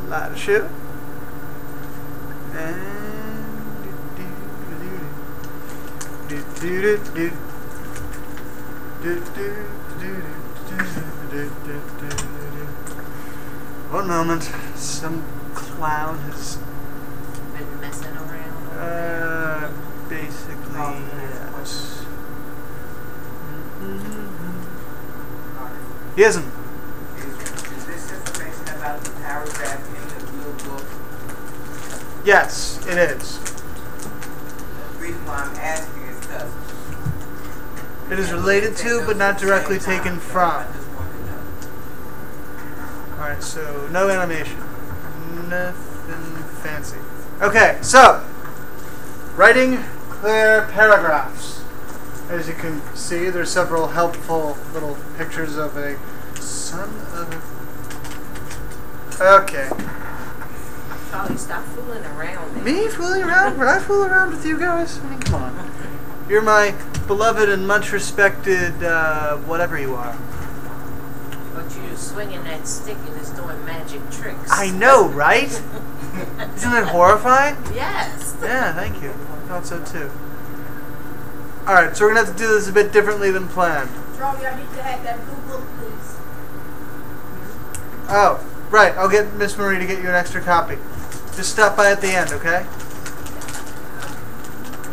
light a shoe. And one moment, some clown has Been messing around. basically, yes. He isn't. Is this information about the paragraph in the blue book? Yes, it is. The reason why I'm asking is because It is related to, but not directly taken from. I just wanted to know. Alright, so no animation. Nothing fancy. Okay, so writing clear paragraphs. As you can see, there's several helpful little pictures of a son of a... Okay. Charlie, stop fooling around. Man. Me fooling around? Would I fool around with you guys? I mean, come on. You're my beloved and much respected, whatever you are. But you're swinging that stick and it's doing magic tricks. I know, right? Isn't it horrifying? Yes. Yeah, thank you. I thought so too. Alright, so we're going to have to do this a bit differently than planned. Charlie, I need to have that blue book, please. Oh, right. I'll get Miss Marie to get you an extra copy. Just stop by at the end, okay?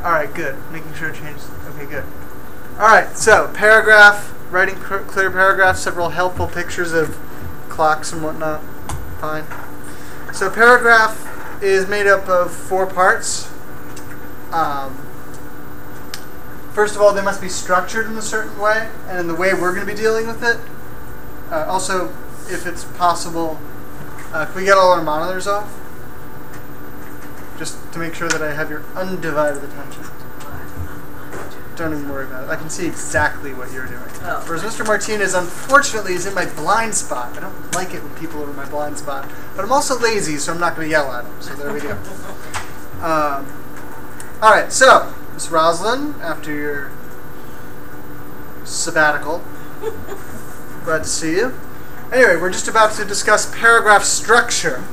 Alright, good. Making sure it changes. Okay, good. Alright, so paragraph, writing clear paragraphs, several helpful pictures of clocks and whatnot. Fine. So paragraph is made up of 4 parts. First of all, they must be structured in a certain way, and in the way we're going to be dealing with it. Also, if it's possible, can we get all our monitors off? Just to make sure that I have your undivided attention. Don't even worry about it. I can see exactly what you're doing. Oh. Whereas Mr. Martinez, unfortunately, is in my blind spot. I don't like it when people are in my blind spot. But I'm also lazy, so I'm not going to yell at him. So there we go. Alright, so, Miss Roslyn, after your sabbatical, glad to see you. Anyway, we're just about to discuss paragraph structure.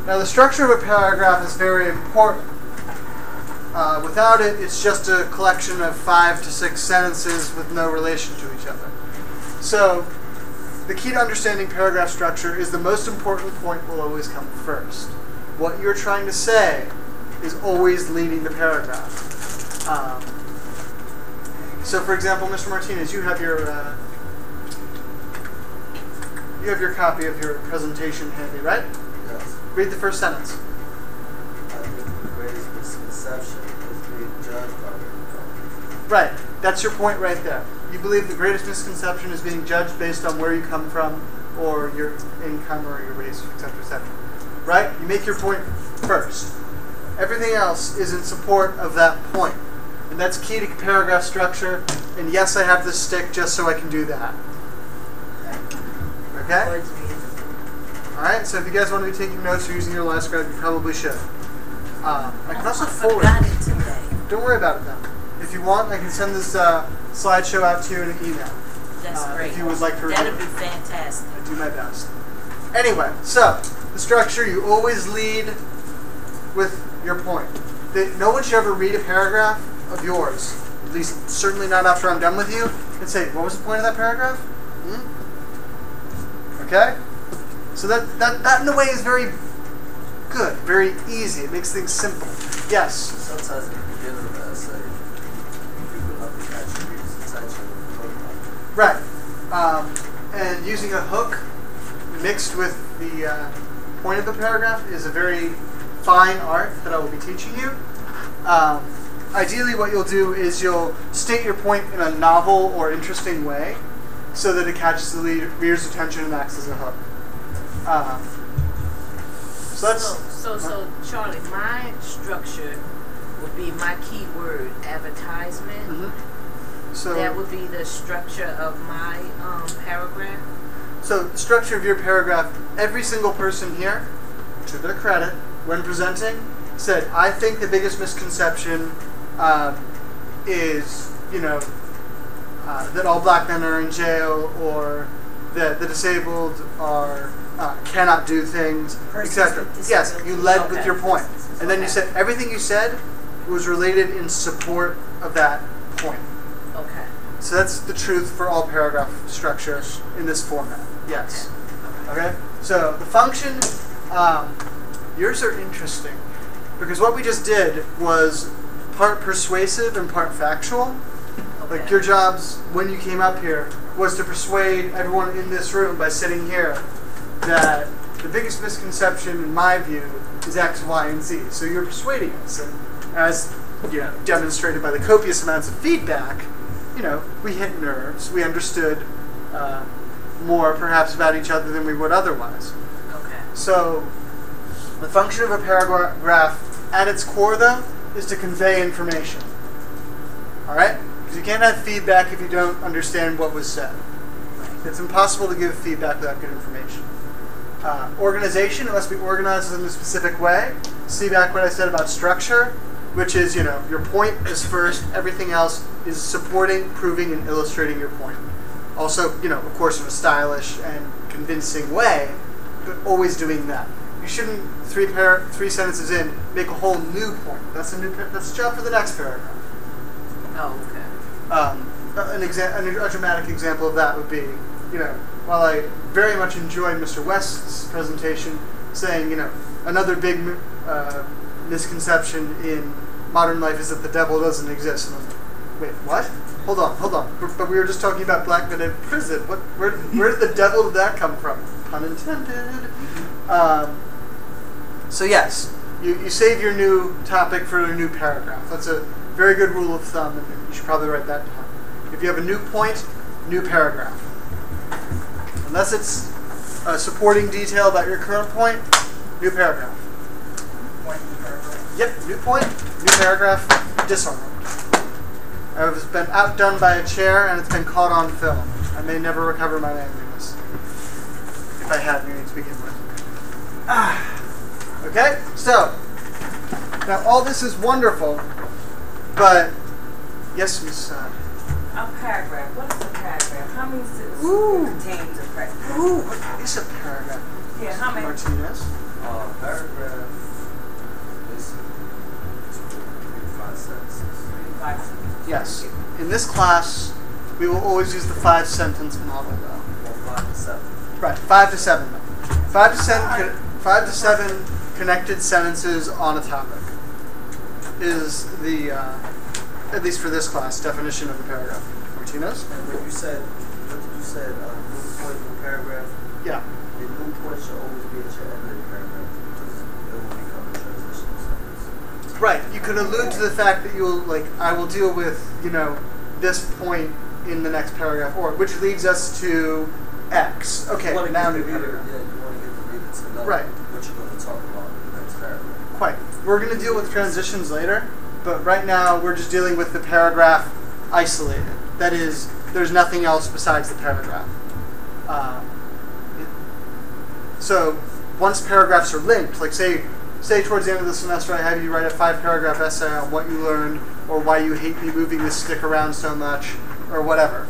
Now, the structure of a paragraph is very important. Without it, it's just a collection of 5 to 6 sentences with no relation to each other. So, the key to understanding paragraph structure is the most important point will always come first. What you're trying to say is always leading the paragraph. So, for example, Mr. Martinez, you have your copy of your presentation handy, right? Yes. Read the first sentence. I think the greatest misconception is being judged by where you come from. Right. That's your point right there. You believe the greatest misconception is being judged based on where you come from, or your income, or your race, etc., etc. Right? You make your point first. Everything else is in support of that point. And that's key to paragraph structure. And yes, I have this stick just so I can do that. Okay? Alright, so if you guys want to be taking notes or using your last scribe, you probably should. I can also forward. I forgot it today. Don't worry about it then. If you want, I can send this slideshow out to you in an email. That's great. If you would like to review That'd it. be fantastic. I do my best. Anyway, so the structure, you always lead with your point. No one should ever read a paragraph of yours, at least certainly not after I'm done with you, and say, what was the point of that paragraph? Okay? So that in a way is very good, very easy. It makes things simple. Yes? Sometimes at the beginning of the essay, people have to catch your reader's attention with the hook. Right. And using a hook mixed with the point of the paragraph is a very fine art that I will be teaching you. Ideally, what you'll do is you'll state your point in a novel or interesting way so that it catches the reader's attention and acts as a hook. So, Charlie, my structure would be my keyword advertisement. Mm-hmm. So that would be the structure of my paragraph. So the structure of your paragraph, every single person here, to their credit, when presenting, said, I think the biggest misconception is, that all black men are in jail, or that the disabled are cannot do things, Persons etc. with Yes, you led with Okay. your point, and then you Okay. said everything you said was related in support of that point. Okay. So that's the truth for all paragraph structure in this format. Yes. Okay. So the function, yours are interesting because what we just did was part persuasive and part factual. Okay. Like your jobs when you came up here was to persuade everyone in this room by sitting here that the biggest misconception in my view is X, Y, and Z. So you're persuading us, and as you know, demonstrated by the copious amounts of feedback, you know, we hit nerves. We understood more perhaps about each other than we would otherwise. Okay. So the function of a paragraph at its core, though, is to convey information. All right? Because you can't have feedback if you don't understand what was said. It's impossible to give feedback without good information. Organization, it must be organized in a specific way. See back what I said about structure, which is, you know, your point is first, everything else is supporting, proving, and illustrating your point. Also, you know, of course, in a stylish and convincing way, but always doing that. You shouldn't, three sentences in, make a whole new point. That's a job for the next paragraph. Oh, okay. A dramatic example of that would be, you know, while I very much enjoyed Mr. West's presentation, saying, you know, another big misconception in modern life is that the devil doesn't exist. And I was like, wait, what? Hold on. But we were just talking about black men in prison. Where did the devil did that come from? Pun intended. So yes, you save your new topic for a new paragraph. That's a very good rule of thumb, and you should probably write that down. If you have a new point, new paragraph. Unless it's a supporting detail about your current point, new paragraph. Point in the paragraph. Yep, new point, new paragraph, disarmed. I've been outdone by a chair and it's been caught on film. I may never recover my manliness. If I had any to begin with. Okay, so, now all this is wonderful, but, yes, Miss A paragraph. What is a paragraph? How many sentences Ooh. contains a paragraph? Ooh, what is a paragraph? Yeah, how many? Martinez? Paragraph is 5 sentences. 5 sentences. Yes. In this class, we will always use the 5-sentence model, though. Well, 5 to 7. Right, 5 to 7. 5 to 7 connected sentences on a topic is the, at least for this class, definition of a paragraph. Martinez? And when you said, what did you say, new point in the paragraph? Yeah. The new point should always be at your end of the paragraph because it will become a transitional sentence. Right. You could allude to the fact that you'll, like, I will deal with, you know, this point in the next paragraph, or which leads us to X. Okay, You want to now get the new reader, paragraph. you want to get the reader to know Right. what you're going to talk about in the next paragraph. Quite. We're going to deal with transitions later, but right now we're just dealing with the paragraph isolated. That is, there's nothing else besides the paragraph. So once paragraphs are linked, like say towards the end of the semester I have you write a 5-paragraph essay on what you learned or why you hate me moving this stick around so much or whatever,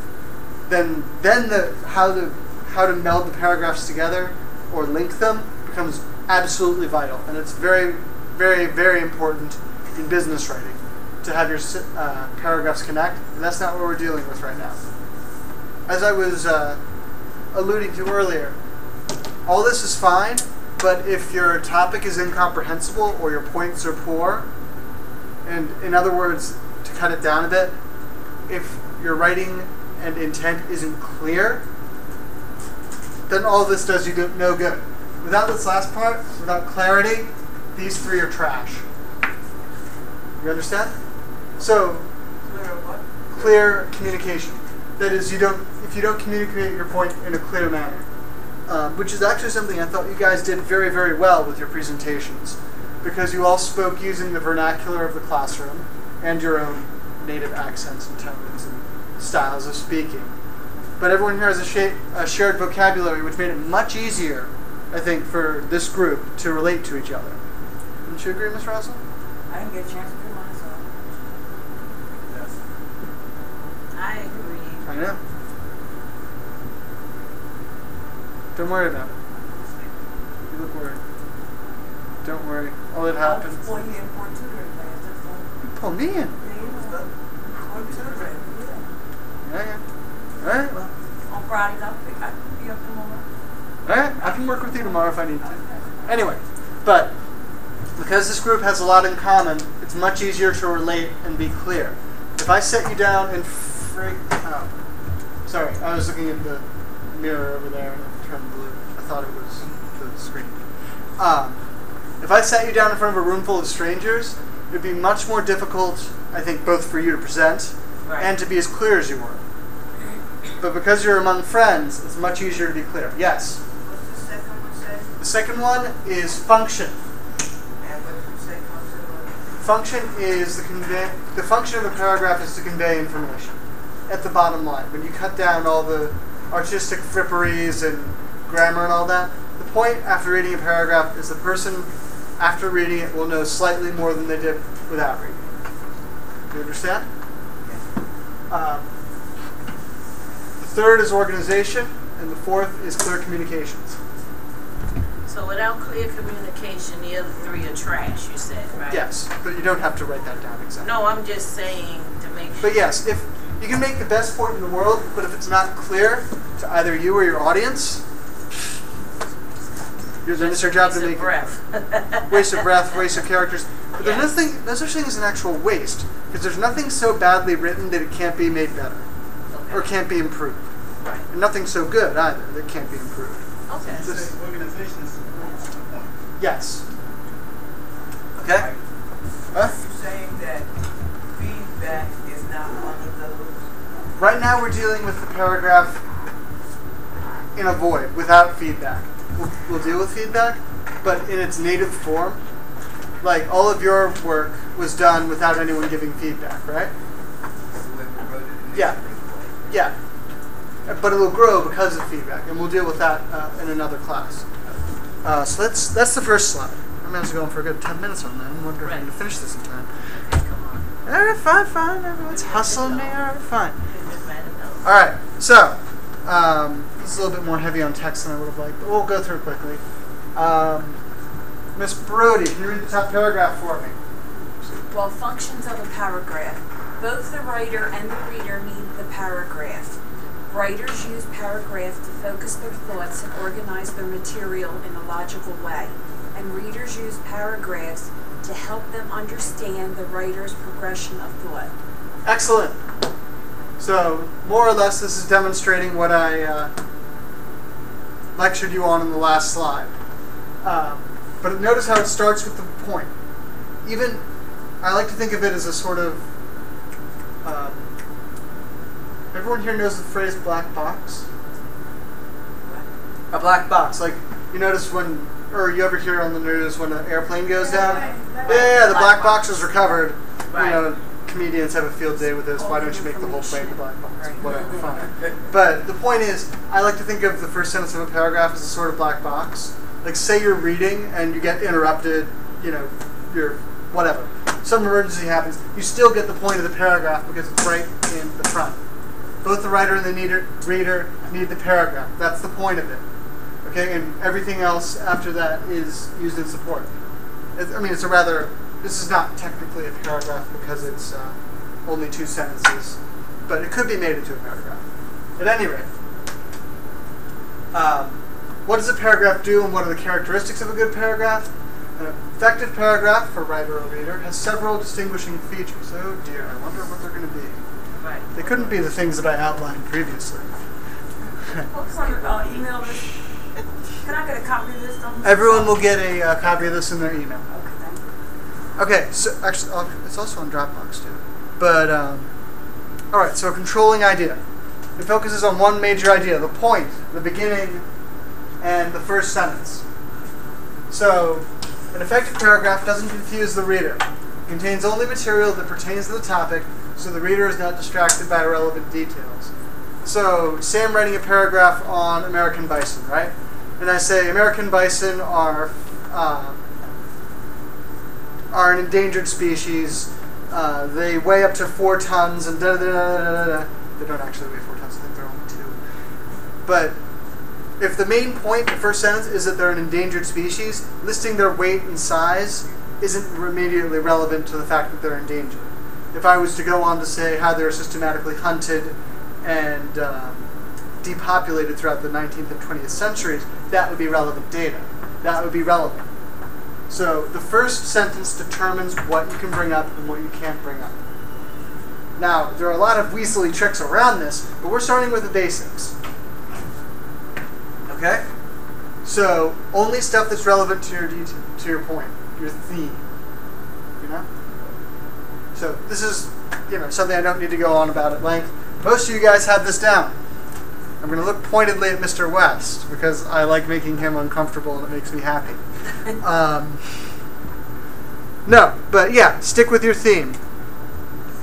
then how to meld the paragraphs together or link them becomes absolutely vital, and it's very, very, very important in business writing to have your paragraphs connect, and that's not what we're dealing with right now. As I was alluding to earlier, all this is fine, but if your topic is incomprehensible or your points are poor, and in other words, to cut it down a bit, if your writing and intent isn't clear, then all this does you no good. Without this last part, without clarity, these 3 are trash. You understand? So, Clear of what? clear communication. That is, if you don't communicate your point in a clear manner, which is actually something I thought you guys did very, very well with your presentations, because you all spoke using the vernacular of the classroom and your own native accents and tones and styles of speaking. But everyone here has a shared vocabulary, which made it much easier, I think, for this group to relate to each other. Wouldn't you agree, Ms. Russell? I didn't get a chance to do myself. Yes. I agree. I know. Don't worry about it. You look worried. Don't worry. All that happens. I was for you in for tutoring class. That's all. You pull me in. Yeah, you was for tutoring. Yeah. Yeah. Alright, well. On Fridays, I can be up tomorrow. Alright, I can work with you tomorrow if I need to. Anyway, but because this group has a lot in common, it's much easier to relate and be clear. If I set you down and sorry, I was looking at the mirror over there and it turned blue. I thought it was the screen. If I sat you down in front of a room full of strangers, it would be much more difficult, I think, both for you to present and to be as clear as you were. But because you're among friends, it's much easier to be clear. Yes? What's the second one say? The second one is function. And what did you say function was? Function is the function of a paragraph is to convey information at the bottom line. When you cut down all the artistic fripperies and grammar and all that, the point after reading a paragraph is the person after reading it will know slightly more than they did without reading it. Do you understand? The third is organization, and the fourth is clear communications. So without clear communication, the other three are trash, you said, right? Yes, but you don't have to write that down exactly. No, I'm just saying to make sure. But yes, if you can make the best point in the world, but if it's not clear to either you or your audience, then it's your job to make it. Waste of breath, waste of characters. But there's no such thing as an actual waste, because there's nothing so badly written that it can't be made better, or can't be improved. Right. And nothing so good either that can't be improved. Okay. Organization is the point. Yes. Okay? Huh? Are you saying that feedback is not one of those? Right now we're dealing with the paragraph in a void, without feedback. We'll deal with feedback, but in its native form. Like, all of your work was done without anyone giving feedback, right? Yeah. Yeah. But it'll grow because of feedback, and we'll deal with that in another class. So that's the first slide. I'm going to go on for a good 10 minutes on that. I'm wondering if I'm going to finish this in time. Okay, come on. All right, fine. Everyone's hustling me. All right, fine. It doesn't matter, no. All right, so this is a little bit more heavy on text than I would have liked, but we'll go through it quickly. Miss Brody, can you read the top paragraph for me? Well, functions of a paragraph. Both the writer and the reader need the paragraph. Writers use paragraph to focus their thoughts and organize their material in a logical way, and readers use paragraphs to help them understand the writer's progression of thought. Excellent. So, more or less, this is demonstrating what I lectured you on in the last slide. But notice how it starts with the point. Even, I like to think of it as a sort of, everyone here knows the phrase black box? A black box. Like, you notice when, or you ever hear on the news when an airplane goes down? Yeah, the black box is recovered. Right. You know, comedians have a field day with this. Why don't you make the whole plane the black box? Whatever, fine. But the point is, I like to think of the first sentence of a paragraph as a sort of black box. Like, say you're reading and you get interrupted, you know, you're whatever. Some emergency happens. You still get the point of the paragraph because it's right in the front. Both the writer and the reader need the paragraph. That's the point of it. Okay, and everything else after that is used in support. I mean, it's a rather, this is not technically a paragraph because it's only 2 sentences, but it could be made into a paragraph. At any rate, what does a paragraph do and what are the characteristics of a good paragraph? An effective paragraph for writer or reader has several distinguishing features. Oh dear, I wonder what they're going to be. Right. They couldn't be the things that I outlined previously. Email this. Can I get a copy of this? Everyone will get a copy of this in their email. Okay, thank you. Okay, so actually, it's also on Dropbox too. But, alright, so a controlling idea. It focuses on one major idea, the point, the beginning, and the first sentence. So, an effective paragraph doesn't confuse the reader. It contains only material that pertains to the topic, so the reader is not distracted by irrelevant details. So, say I'm writing a paragraph on American bison, right? And I say American bison are an endangered species. They weigh up to 4 tons and da da da da da da. They don't actually weigh 4 tons. I think they're only 2. But if the main point, the first sentence, is that they're an endangered species, listing their weight and size isn't immediately relevant to the fact that they're endangered. If I was to go on to say how they're systematically hunted and depopulated throughout the 19th and 20th centuries, that would be relevant data. That would be relevant. So the first sentence determines what you can bring up and what you can't bring up. Now, there are a lot of weaselly tricks around this, but we're starting with the basics. Okay? So, only stuff that's relevant to your point, your theme. You know? So, this is, something I don't need to go on about at length. Most of you guys have this down. I'm going to look pointedly at Mr. West, because I like making him uncomfortable and it makes me happy. No, but yeah, stick with your theme.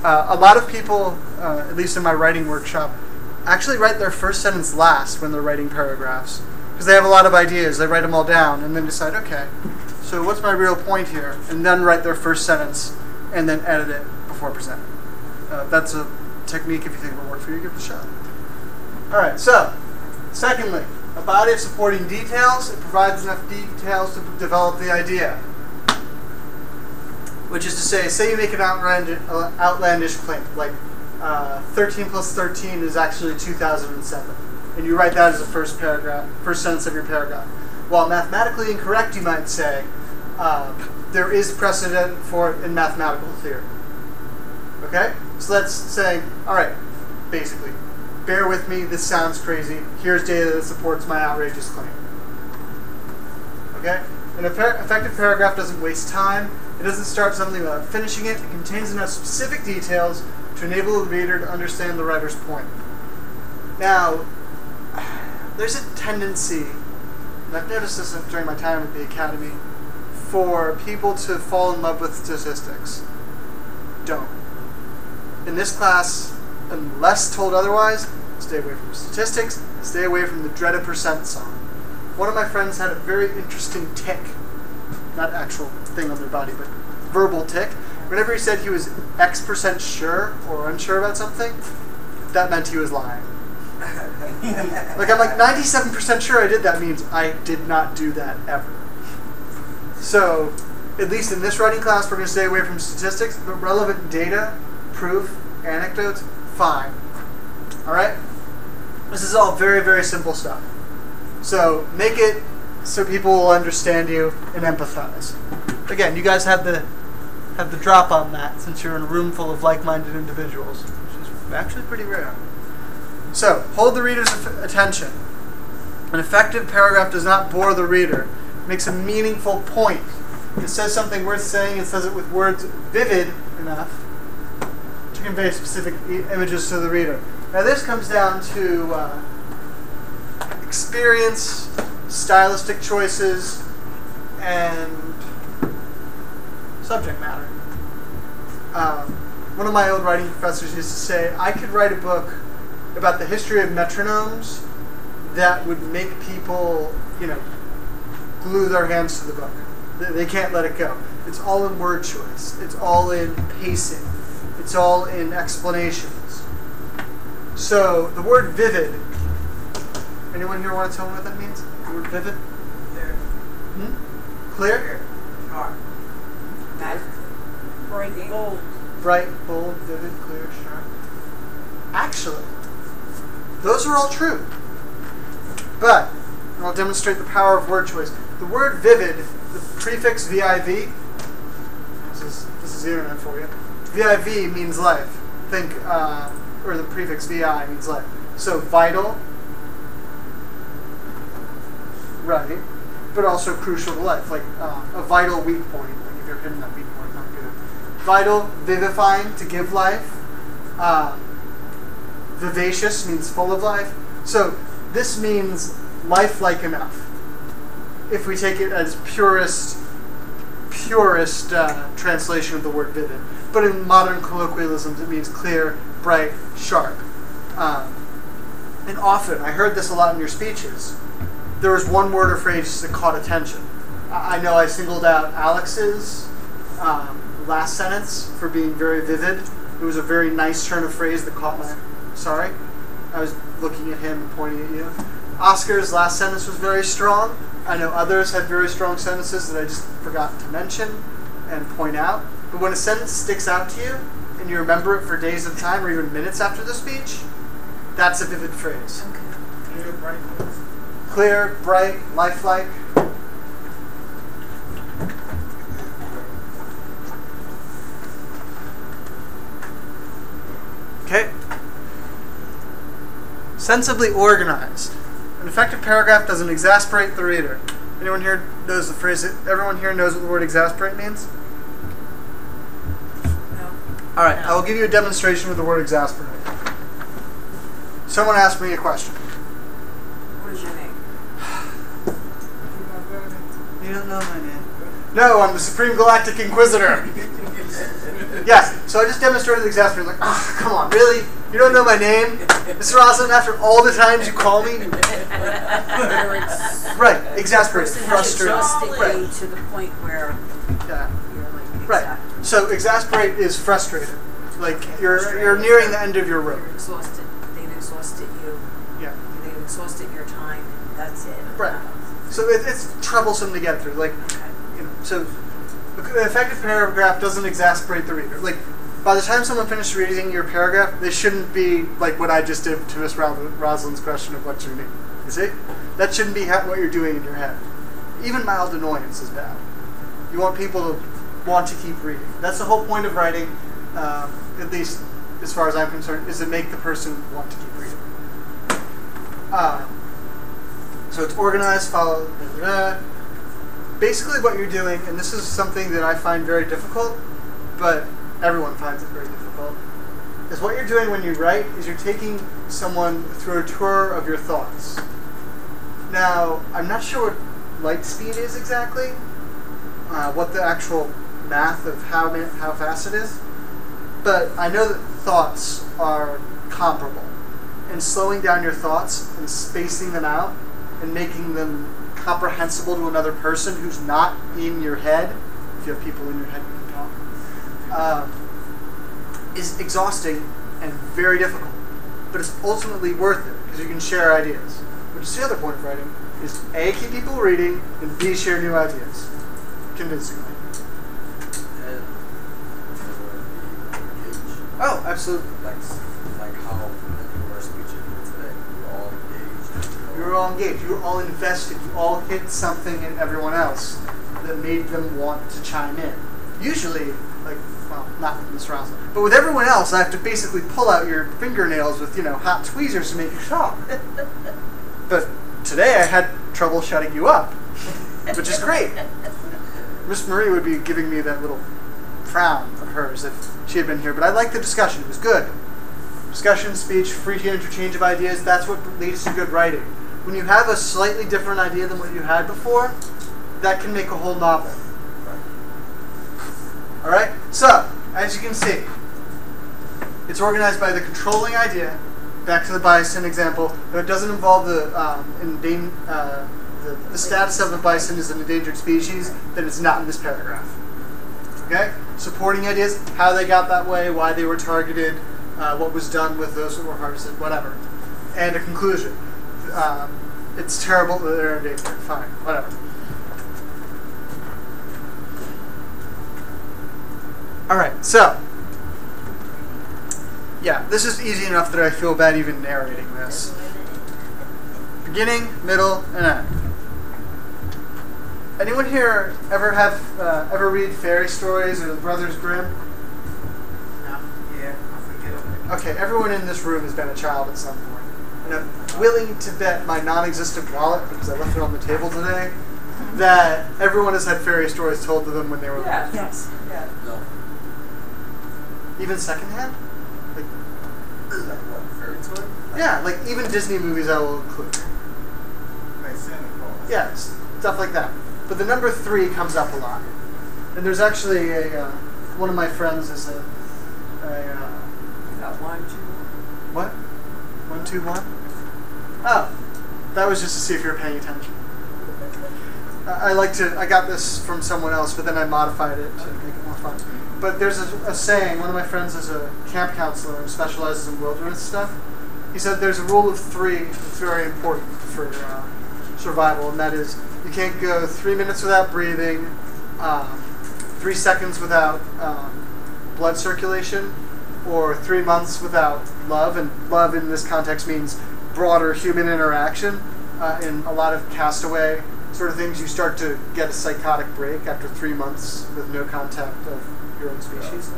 A lot of people, at least in my writing workshop, actually write their first sentence last when they're writing paragraphs. Because they have a lot of ideas. They write them all down and then decide, okay, so what's my real point here? And then write their first sentence and then edit it before presenting. That's a technique. If you think it will work for you, give it a shot. All right, so, secondly, a body of supporting details. It provides enough details to develop the idea. Which is to say you make an outlandish claim, like 13 plus 13 is actually 2007. And you write that as the first sentence of your paragraph. While mathematically incorrect, you might say, there is precedent for it in mathematical theory. Okay? So that's saying, all right, basically, bear with me, this sounds crazy. Here's data that supports my outrageous claim. Okay? An effective paragraph doesn't waste time. It doesn't start something without finishing it. It contains enough specific details to enable the reader to understand the writer's point. Now, there's a tendency, and I've noticed this during my time at the Academy, for people to fall in love with statistics. Don't. In this class, unless told otherwise, stay away from statistics, stay away from the dreaded percent sign. One of my friends had a very interesting tick, not actual thing on their body, but verbal tick. Whenever he said he was X% sure or unsure about something, that meant he was lying. Like, I'm like 97% sure I did that means I did not do that ever. So, at least in this writing class, we're going to stay away from statistics, but relevant data, proof, anecdotes, fine. Alright? This is all very, very simple stuff. So, make it so people will understand you and empathize. Again, you guys have the drop on that since you're in a room full of like-minded individuals, which is actually pretty rare. So, hold the reader's attention. An effective paragraph does not bore the reader. It makes a meaningful point. It says something worth saying. It says it with words vivid enough to convey specific images to the reader. Now, this comes down to experience, stylistic choices, and subject matter. One of my old writing professors used to say, I could write a book about the history of metronomes that would make people, glue their hands to the book. They can't let it go. It's all in word choice. It's all in pacing. It's all in explanations. So, the word vivid, anyone here want to tell me what that means? The word vivid? Clear. Clear? Sharp. Bright, bold. Bright, bold, vivid, clear, sharp. Actually, those are all true. But, and I'll demonstrate the power of word choice. The word vivid, the prefix VIV, this is the internet for you. VIV means life. Think, or the prefix VI means life. So vital, right, but also crucial to life. Like a vital weak point. Like if you're hitting that weak point, not good. Vital, vivifying, to give life. Vivacious means full of life. So this means lifelike enough. If we take it as purest translation of the word vivid. But in modern colloquialisms, it means clear, bright, sharp. And often, I heard this a lot in your speeches, there was one word or phrase that caught attention. I know I singled out Alex's last sentence for being very vivid. It was a very nice turn of phrase that caught my... Sorry? I was looking at him and pointing at you. Oscar's last sentence was very strong. I know others had very strong sentences that I just forgot to mention and point out. But when a sentence sticks out to you and you remember it for days at a time or even minutes after the speech, that's a vivid phrase. Clear, bright, noise. Clear, bright, lifelike. Okay. Sensibly organized. An effective paragraph doesn't exasperate the reader. Anyone here knows the phrase? Everyone here knows what the word exasperate means? No. All right, No. I will give you a demonstration with the word exasperate. Someone asked me a question. What is your name? You don't know my name. No, I'm the Supreme Galactic Inquisitor. Yes, so I just demonstrated the exasperate. Like, oh, come on, really? You don't know my name? Mr. Roslin, after all the times you call me? Right, exasperate, Person has frustrated. exhausted Right. you to the point where Yeah. you're like, Right. exact. So exasperate is frustrated. Like you're nearing the end of your rope. You're exhausted. They've exhausted you. Yeah. They've exhausted your time. That's it. Right. So it's troublesome to get through. Like, you know, so the effective paragraph doesn't exasperate the reader. Like, by the time someone finished reading your paragraph, they shouldn't be like what I just did to Miss Rosalind's question of what's your name. You see? That shouldn't be what you're doing in your head. Even mild annoyance is bad. You want people to want to keep reading. That's the whole point of writing, at least as far as I'm concerned, is to make the person want to keep reading. So it's organized, followed. Basically what you're doing, and this is something that I find very difficult, but everyone finds it very difficult, is what you're doing when you write is you're taking someone through a tour of your thoughts. Now, I'm not sure what light speed is exactly, what the actual math of how fast it is, but I know that thoughts are comparable. And slowing down your thoughts and spacing them out and making them comprehensible to another person who's not in your head, if you have people in your head you can talk, is exhausting and very difficult. But it's ultimately worth it because you can share ideas. Which is the other point of writing, is A, keep people reading, and B, share new ideas. Convincingly. And be engaged. Oh, absolutely. Like how in our speech today, we were all engaged. You were all engaged. You were all invested. You all hit something in everyone else that made them want to chime in. Usually, like, well, not with Miss Roslin, but with everyone else, I have to basically pull out your fingernails with, hot tweezers to make you stop. But today I had trouble shutting you up, which is great. Miss Marie would be giving me that little frown of hers if she had been here, but I liked the discussion. It was good. Discussion, speech, free interchange of ideas, that's what leads to good writing. When you have a slightly different idea than what you had before, that can make a whole novel. Alright? So, as you can see, it's organized by the controlling idea. Back to the bison example. If it doesn't involve the status of the bison as an endangered species, then it's not in this paragraph. Okay? Supporting ideas, how they got that way, why they were targeted, what was done with those that were harvested, whatever. And a conclusion. It's terrible that they're endangered. Fine, whatever. Alright, so. Yeah, this is easy enough that I feel bad even narrating this. Beginning, middle, and end. Anyone here ever read fairy stories or the Brothers Grimm? No. Yeah, I forget them. Okay, everyone in this room has been a child at some point. And I'm willing to bet my non-existent wallet, because I left it on the table today, that everyone has had fairy stories told to them when they were little. Yeah. Yes. Yeah. No. Even secondhand? Like, Like what? Fairy tale? yeah, like even Disney movies I will include. Like Santa Claus. Yeah, stuff like that. But the number 3 comes up a lot. And there's actually one of my friends is You got 1, 2. what? 1, 2, 1? Oh, that was just to see if you're paying attention. I got this from someone else, but then I modified it to make it more fun. But there's a saying, one of my friends is a camp counselor and specializes in wilderness stuff. he said there's a rule of 3 that's very important for survival, and that is you can't go 3 minutes without breathing, 3 seconds without blood circulation, or 3 months without love. And love in this context means broader human interaction. In a lot of Castaway sort of things, you start to get a psychotic break after 3 months with no contact of your own species.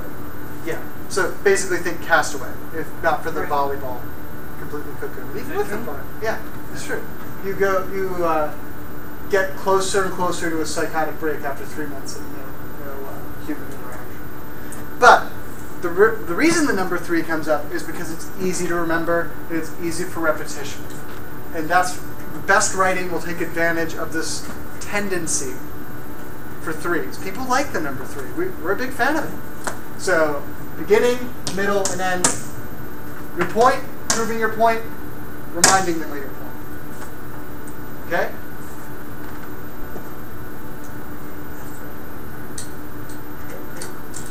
Yeah. So basically think Castaway, if not for the volleyball completely cocoon. Even with the part. Yeah, it's true. You get closer and closer to a psychotic break after 3 months of no human interaction. But the reason the number 3 comes up is because it's easy to remember and it's easy for repetition. And that's the best writing will take advantage of this tendency for 3s. People like the number 3. We're a big fan of it. So beginning, middle, and end. Your point, proving your point, reminding them of your point. Okay?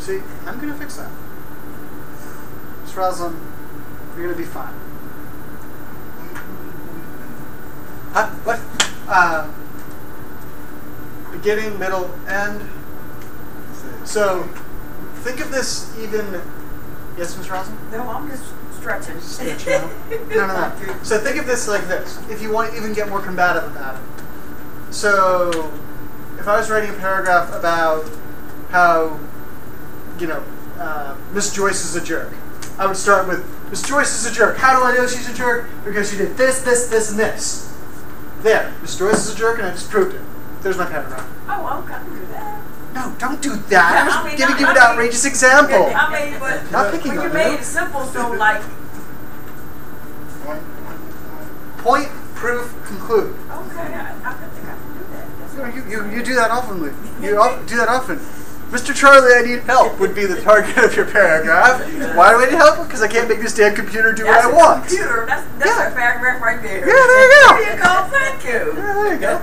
See, I'm going to fix that. Mr. Roslin, you're going to be fine. Huh? What? Beginning, middle, end. So, think of this even... Yes, Mr. Roslin? No, I'm just stretching. Stretching out? No. So think of this like this, if you want to even get more combative about it. So, if I was writing a paragraph about how, Miss Joyce is a jerk, I would start with, Miss Joyce is a jerk. How do I know she's a jerk? Because she did this, this, and this. There, Miss Joyce is a jerk, and I just proved it. There's my paragraph. Oh, I'm going to do that. No, don't do that. I was giving you an outrageous example. But Not picking when on you made it simple, so like... Point, proof, conclude. Okay, I think I can do that. You do that often. You do that often. Mr. Charlie, I need help would be the target of your paragraph. Why do I need help? Because I can't make this damn computer do what I want. Computer. That's a paragraph right there. Yeah, there you go. There you go. Thank you. Yeah, there you go.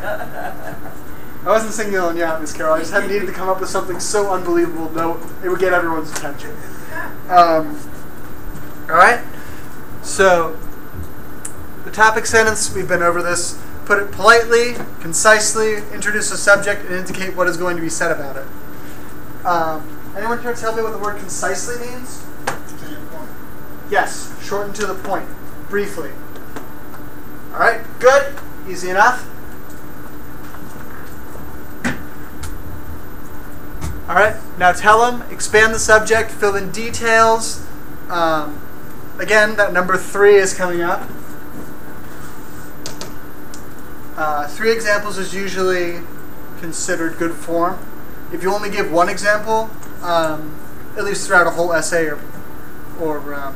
I wasn't singling you out, Miss Carroll. I just had needed to come up with something so unbelievable, it would get everyone's attention. All right. So, the topic sentence, we've been over this. Put it politely, concisely, introduce a subject, and indicate what is going to be said about it. Anyone here tell me what the word concisely means? To your point. Yes, shorten to the point, briefly. All right, good, easy enough. All right, now tell them, expand the subject, fill in details. Again, that number 3 is coming up. 3 examples is usually considered good form. If you only give 1 example, at least throughout a whole essay or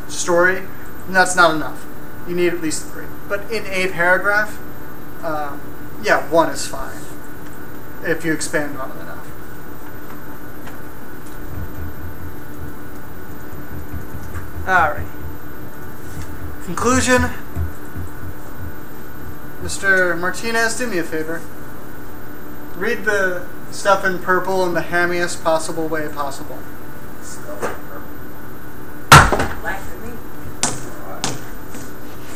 story, then that's not enough. You need at least 3. But in a paragraph, 1 is fine if you expand on it enough. Alright. Conclusion. Mr. Martinez, do me a favor. Read the stuff in purple in the hammiest possible way possible. Stuff in purple. Laugh at me. Alright.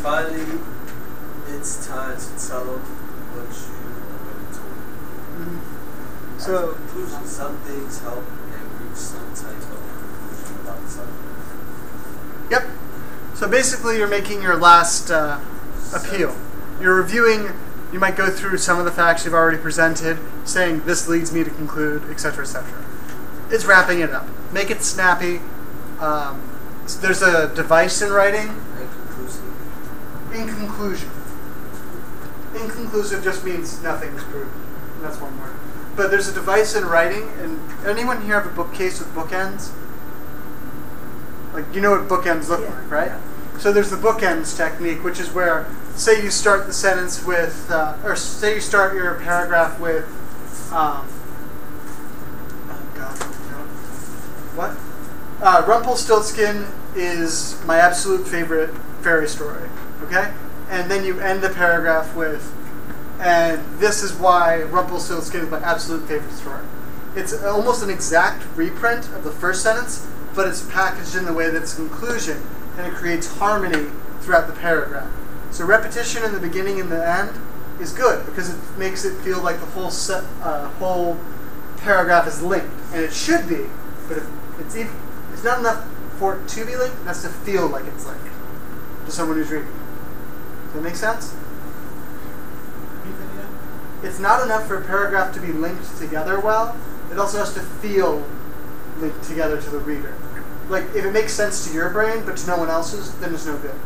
Finally, it's time to tell them what you are going to do. So, Conclusion, some things help and reach some type of conclusion about the subject. yep. So basically you're making your last appeal. You're reviewing, you might go through some of the facts you've already presented, saying this leads me to conclude, etc., etc. It's wrapping it up. Make it snappy. There's a device in writing. Inconclusive. Inconclusive just means nothing is proven. And that's one word. But there's a device in writing, and anyone here have a bookcase with bookends? Like, you know what bookends look like, right? Yeah. So there's the bookends technique, which is where, say you start the sentence with, or say you start your paragraph with, Rumpelstiltskin is my absolute favorite fairy story, okay? And then you end the paragraph with, and this is why Rumpelstiltskin is my absolute favorite story. It's almost an exact reprint of the first sentence, but it's packaged in the way that it's a conclusion. and it creates harmony throughout the paragraph. So repetition in the beginning and the end is good because it makes it feel like the whole paragraph is linked, and it should be. But if it's not enough for it to be linked; it has to feel like it's linked to someone who's reading it. Does that make sense? It's not enough for a paragraph to be linked together well. It also has to feel linked together to the reader. Like, if it makes sense to your brain, but to no one else's, then it's no good.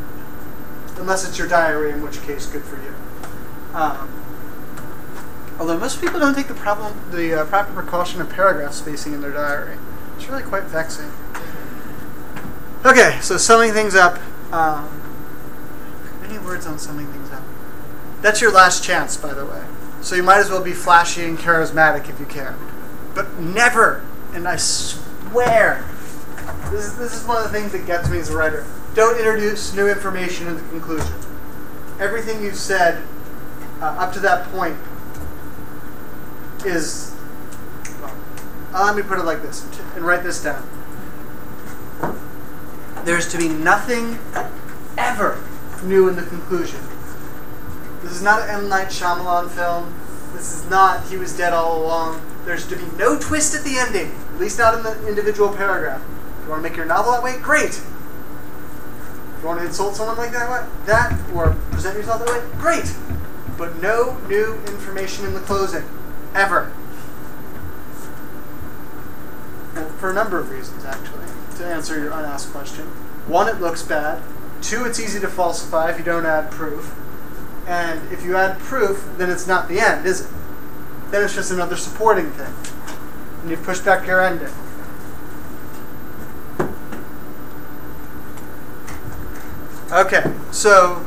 Unless it's your diary, in which case, good for you. Although most people don't take the proper precaution of paragraph spacing in their diary. It's really quite vexing. Okay, so summing things up. Any words on summing things up? That's your last chance, by the way. So you might as well be flashy and charismatic if you can. But never, and I swear, this is one of the things that gets me as a writer, don't introduce new information in the conclusion. Everything you've said up to that point is, well, let me put it like this, and write this down. There's to be nothing ever new in the conclusion. This is not an M. Night Shyamalan film. This is not He Was Dead All Along. There's to be no twist at the ending, at least not in the individual paragraph. If you want to make your novel that way, great. If you want to insult someone like that, or present yourself that way, great. But no new information in the closing, ever. And for a number of reasons, actually, to answer your unasked question. One, it looks bad. Two, it's easy to falsify if you don't add proof. And if you add proof, then it's not the end, is it? Then it's just another supporting thing. And you've pushed back your ending. Okay, so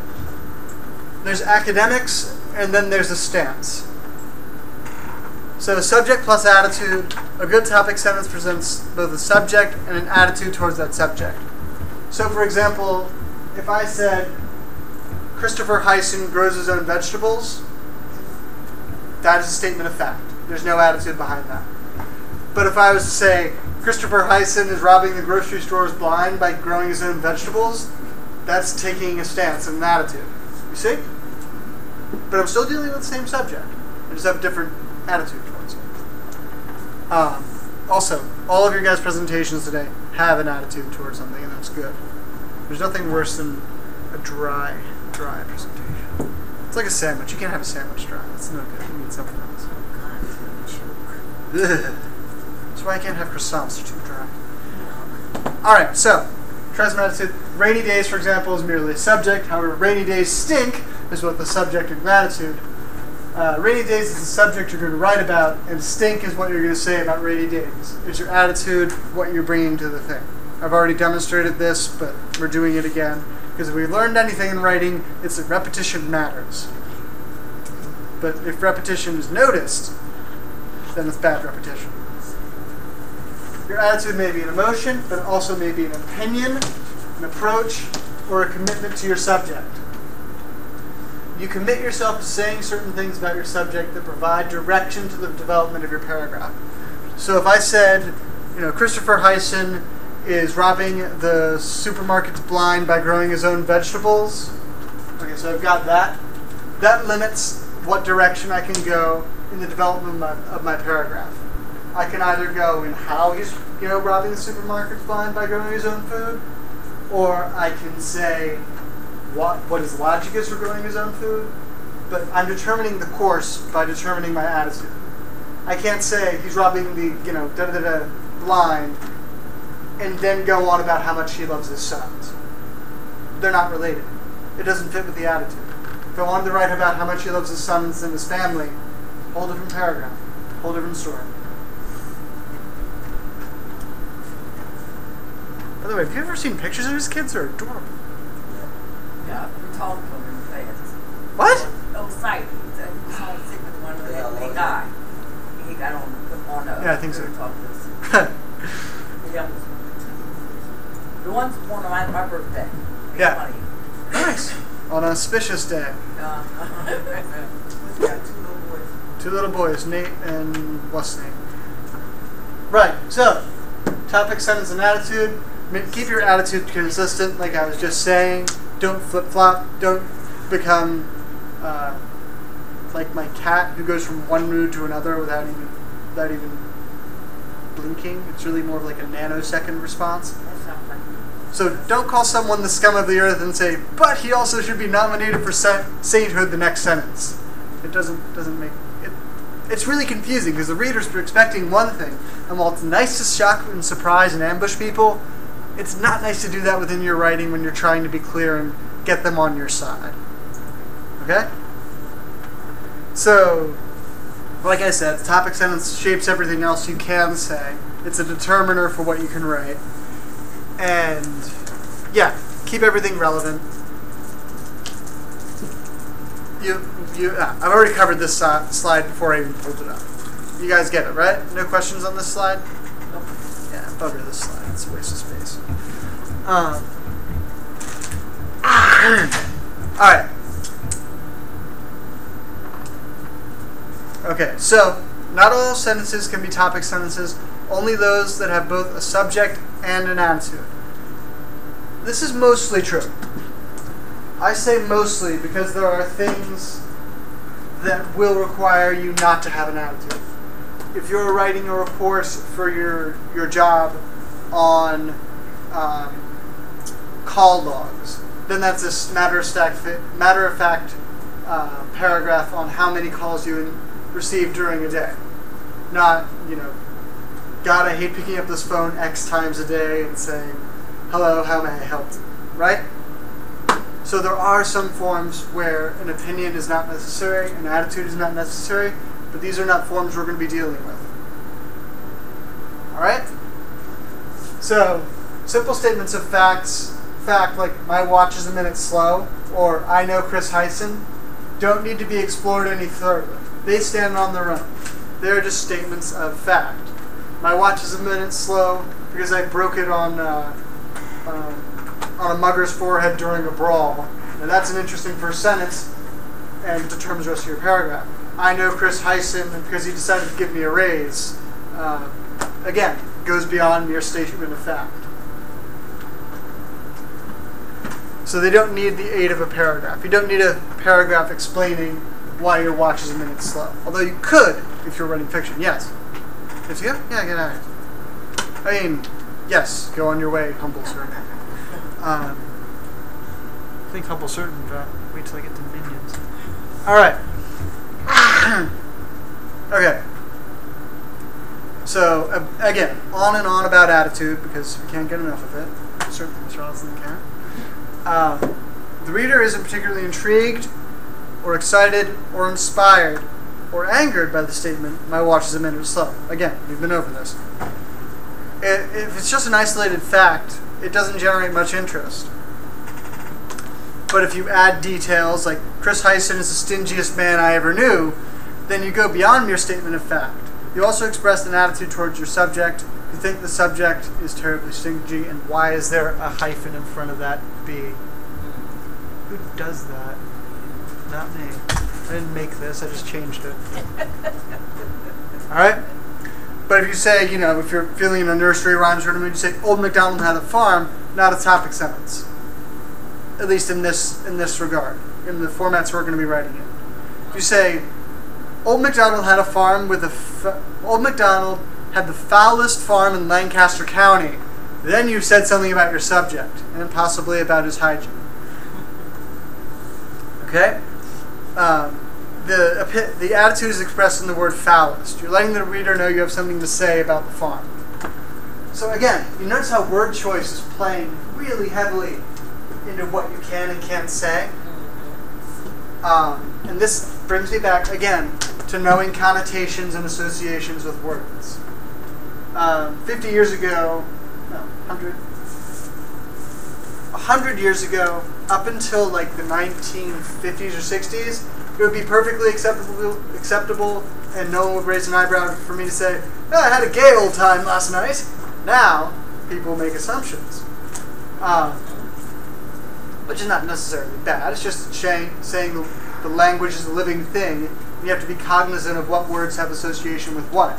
there's academics, and then there's a stance. So subject plus attitude, a good topic sentence presents both a subject and an attitude towards that subject. So for example, if I said, Christopher Hyson grows his own vegetables, that is a statement of fact. There's no attitude behind that. But if I was to say, Christopher Hyson is robbing the grocery stores blind by growing his own vegetables, that's taking a stance and an attitude. You see? But I'm still dealing with the same subject. I just have a different attitude towards it. Also, all of your guys' presentations today have an attitude towards something, and that's good. There's nothing worse than a dry presentation. It's like a sandwich. You can't have a sandwich dry. That's no good. You need something else. That's why I can't have croissants. They're too dry. Alright, so, try some attitude. Rainy days, for example, is merely a subject. However, rainy days stink is what the subject of gratitude. Rainy days is the subject you're going to write about, and stink is what you're going to say about rainy days. It's your attitude, what you're bringing to the thing. I've already demonstrated this, but we're doing it again. Because if we learned anything in writing, it's that repetition matters. But if repetition is noticed, then it's bad repetition. Your attitude may be an emotion, but it also may be an opinion, an approach, or a commitment to your subject. You commit yourself to saying certain things about your subject that provide direction to the development of your paragraph. So if I said, Christopher Hyson is robbing the supermarkets blind by growing his own vegetables. Okay, so I've got that. That limits what direction I can go in the development of my paragraph. I can either go in how he's, robbing the supermarkets blind by growing his own food, or I can say what his logic is for growing his own food. But I'm determining the course by determining my attitude. I can't say he's robbing the, blind, and then go on about how much he loves his sons. They're not related. It doesn't fit with the attitude. If I wanted to write about how much he loves his sons and his family, whole different paragraph, whole different story. By the way, have you ever seen pictures of his kids? They're adorable. Yeah, we talked to him in the past. What? Oh, sight. He was home sick with one of them. He died. He got on the. Yeah, I think so. Talk to us. The youngest one. The one's born on my birthday. Yeah. Nice. On an auspicious day. He's got two little boys. Two little boys, Nate and what's his name? Right, so, topic, sentence, and attitude. keep your attitude consistent, like I was just saying. Don't flip-flop. Don't become like my cat who goes from one mood to another without even blinking. It's really more of like a nanosecond response. That's not funny. So don't call someone the scum of the earth and say, but he also should be nominated for sainthood the next sentence. It doesn't make it. It's really confusing because the readers are expecting one thing, and while it's nice to shock and surprise and ambush people, it's not nice to do that within your writing when you're trying to be clear and get them on your side. Okay? So, like I said, the topic sentence shapes everything else you can say. It's a determiner for what you can write. And, yeah, keep everything relevant. I've already covered this slide before I even pulled it up. You guys get it, right? No questions on this slide? Nope. Yeah, bugger this slide. It's a waste of space. Alright. Okay, so not all sentences can be topic sentences, only those that have both a subject and an attitude. This is mostly true. I say mostly because there are things that will require you not to have an attitude. If you're writing a report for your job on call logs, then that's a matter of fact paragraph on how many calls you receive during a day. Not, God, I hate picking up this phone X times a day and saying, hello, how may I help you? Right? So there are some forms where an opinion is not necessary, an attitude is not necessary, but these are not forms we're going to be dealing with. Alright? So, simple statements of fact like my watch is a minute slow, or I know Chris Hyson, don't need to be explored any further. They stand on their own. They're just statements of fact. My watch is a minute slow because I broke it on a mugger's forehead during a brawl. Now that's an interesting first sentence and determines the rest of your paragraph. I know Chris Hyson because he decided to give me a raise. Again, goes beyond mere statement of fact. So they don't need the aid of a paragraph. You don't need a paragraph explaining why your watch is a minute slow. Although you could if you're writing fiction. Yes. If you? Yeah, get out of here. I mean, yes, go on your way, humble servant. I think humble servant, but wait till I get to minions. Alright. Okay. So, again, on and on about attitude, because we can't get enough of it. Certainly Mr. Osland can't. The reader isn't particularly intrigued, or excited, or inspired, or angered by the statement, my watch is a minute slow. Again, we've been over this. If it's just an isolated fact, it doesn't generate much interest. But if you add details like Chris Hyson is the stingiest man I ever knew, then you go beyond mere statement of fact. You also express an attitude towards your subject. You think the subject is terribly stingy, and why is there a hyphen in front of that B? Who does that? Not me. I didn't make this, I just changed it. Alright? But if you say, if you're feeling in a nursery rhymes tournament, you say, Old MacDonald had a farm, not a topic sentence. At least in this regard, in the formats we're going to be writing in. If you say, Old MacDonald had a farm with Old MacDonald had the foulest farm in Lancaster County, then you've said something about your subject, and possibly about his hygiene. Okay? The attitude is expressed in the word foulest. You're letting the reader know you have something to say about the farm. So again, you notice how word choice is playing really heavily into what you can and can't say. And this brings me back, again, to knowing connotations and associations with words. 50 years ago, no, 100 years ago, up until like the 1950s or 60s, it would be perfectly acceptable, and no one would raise an eyebrow for me to say, oh, I had a gay old time last night. Now, people make assumptions. Which is not necessarily bad. It's just saying the language is a living thing. You have to be cognizant of what words have association with what.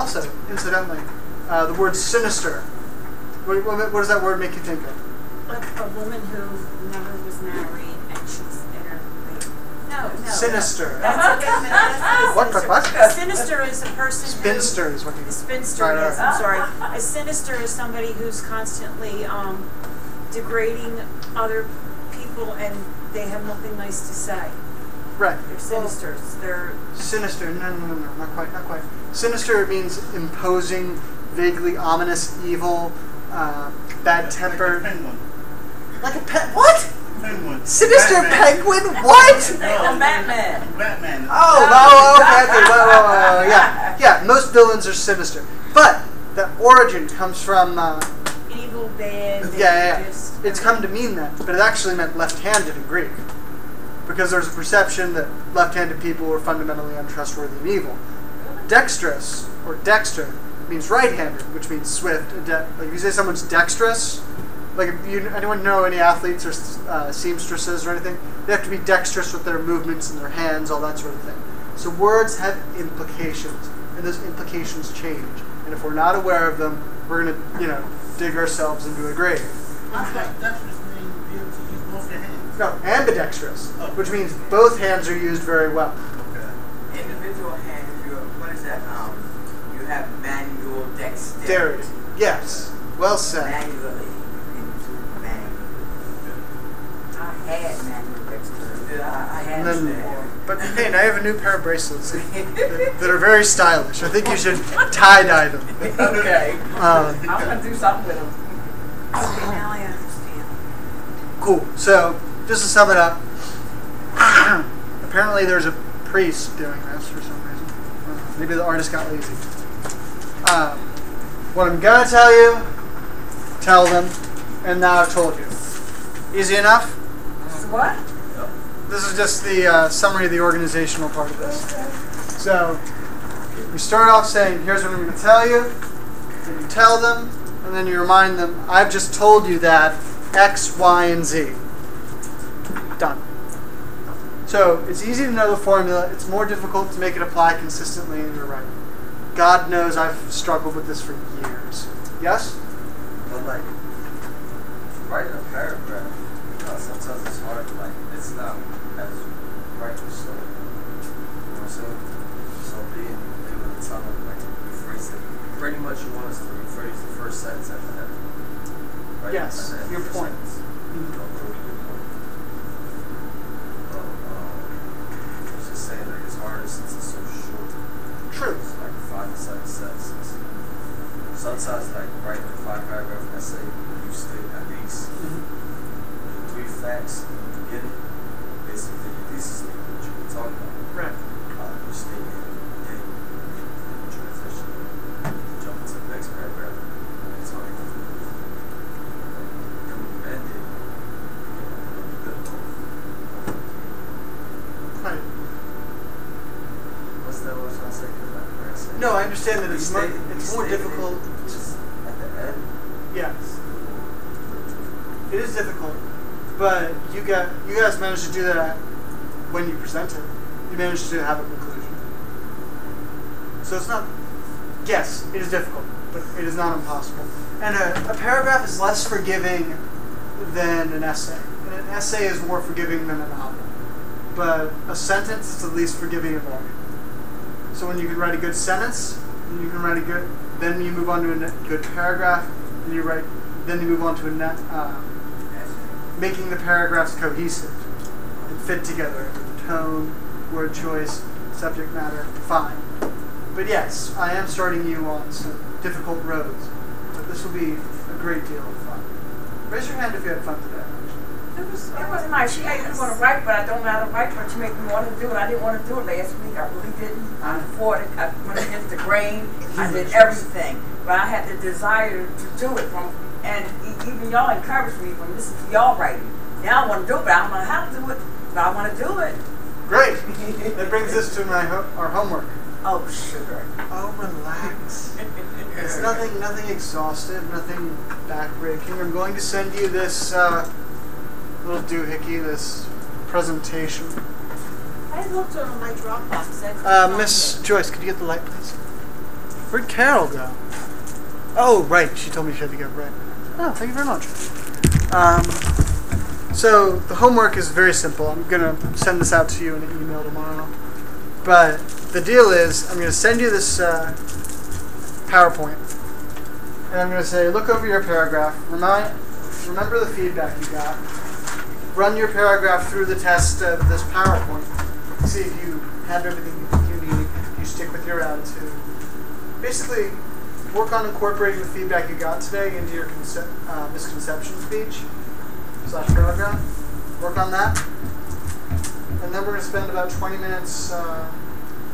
Also, incidentally, The word sinister. What does that word make you think of? Like a woman who never was married and she's in her late. No. Sinister. That's okay. That's What? Sinister is a person Spinster who... is what you... A spinster, Right, yes, right. I'm sorry. A sinister is somebody who's constantly degrading other people and they have nothing nice to say. Right. They're sinisters. They're... Sinister. No, not quite. Sinister means imposing, vaguely ominous, evil, bad-tempered. Like a penguin. Like a pet. What? Penguin. Sinister Batman. penguin? What? I'm Batman. Batman. Oh, okay. Whoa. Yeah, most villains are sinister. But the origin comes from, evil, bad. yeah. Just, It's come to mean that, but it actually meant left-handed in Greek. Because there's a perception that left-handed people were fundamentally untrustworthy and evil. Dexterous, or dexter, means right-handed, which means swift. Like if you say someone's dexterous, like if anyone know any athletes or seamstresses or anything, they have to be dexterous with their movements and their hands, all that sort of thing. So words have implications, and those implications change. And if we're not aware of them, we're going to, dig ourselves into a grave. Dexterous means be able to use both your hands. No, ambidextrous, which means both hands are used very well. Okay. Individual hand, what is that? You have manual dexterity. Dexterity. Yes. Well said. Manually. I had manual dexterity. I And had then, that. but hey, now I have a new pair of bracelets that are very stylish. I think you should tie-dye them. Okay. Um, I'm gonna do something with them. Okay, now I understand. Cool. So, just to sum it up, apparently there's a priest doing this for some reason. Maybe the artist got lazy. What I'm gonna tell you, tell them, and now I've told you. Easy enough? What? This is just the summary of the organizational part of this. So, we start off saying, here's what I'm going to tell you, then you tell them, and then you remind them, I've just told you that X, Y, and Z. Done. So, it's easy to know the formula, it's more difficult to make it apply consistently in your writing. God knows I've struggled with this for years. Yes? But like, writing a paragraph, sometimes it's hard to it's not as writing so. You know what I'm saying? So being able to tell them, rephrase it. Pretty much you want us to rephrase the first sentence at the end. Right? Yes, At the end your of the point. sentence. Really good point. I was just saying it's harder since it's so short. True. It's like 5 to 7 sentences. Sometimes writing a 5-paragraph essay, you state at least 3 facts in the beginning, basically your thesis statement, what you've been talking about. Right. You state it in the transition, jump into the next paragraph, and talk about it. Then when you end it, you get a really good note. Right. What's that what I was trying to say? No, I understand that it's more difficult. At the end, Yes. It is difficult, but you guys managed to do that when you presented. You managed to have a conclusion. So it's not. Yes, it is difficult, but it is not impossible. And a paragraph is less forgiving than an essay. And an essay is more forgiving than a novel. But a sentence is the least forgiving of all. So when you can write a good sentence, then you can write a good. Then you move on to a good paragraph, and you write. Then you move on to making the paragraphs cohesive and fit together. Tone, word choice, subject matter, fine. But yes, I am starting you on some difficult roads, but this will be a great deal of fun. Raise your hand if you had fun today. It was nice. She made me want to write, but I don't know how to write, but she made me want to do it. I didn't want to do it last week. I really didn't. I fought it. I went against the grain. I did everything. But I had the desire to do it. And even y'all encouraged me from listening to y'all writing. Now I want to do it, but I don't know how to do it. But I want to do it. Great. That brings us to our homework. Oh, sugar. Oh, relax. It's nothing exhaustive, nothing backbreaking. I'm going to send you this little doohickey, this presentation. I looked on my Dropbox. Miss Joyce, could you get the light, please? Where'd Carol go? Oh, right. She told me she had to go. Right. Oh, thank you very much. So the homework is very simple. I'm gonna send this out to you in an email tomorrow. But the deal is, I'm gonna send you this PowerPoint, and I'm gonna say, look over your paragraph. Remember the feedback you got. Run your paragraph through the test of this PowerPoint. See if you have everything you need. You stick with your attitude. Basically, work on incorporating the feedback you got today into your misconception speech / paragraph. Work on that. And then we're going to spend about 20 minutes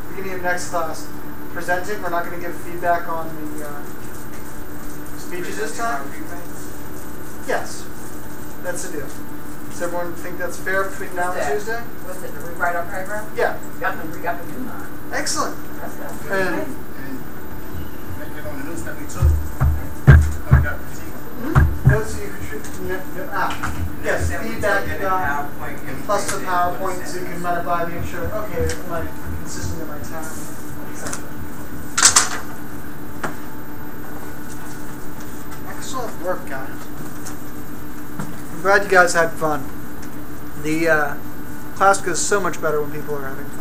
beginning of next class presenting. We're not going to give feedback on the speeches this time. Yes. That's the deal. Does everyone think that's fair between now and Tuesday? What's it, to rewrite our paragraph? Yeah. I can do mine. Excellent. That's good. And And make it on the news that we took. I got critique. notes you contribute. Yes, feedback you got. Plus the PowerPoint, so you can run it by, make sure, okay, am I consistent in my time, etc. Excellent work, guys. I'm glad you guys had fun. The class goes so much better when people are having fun.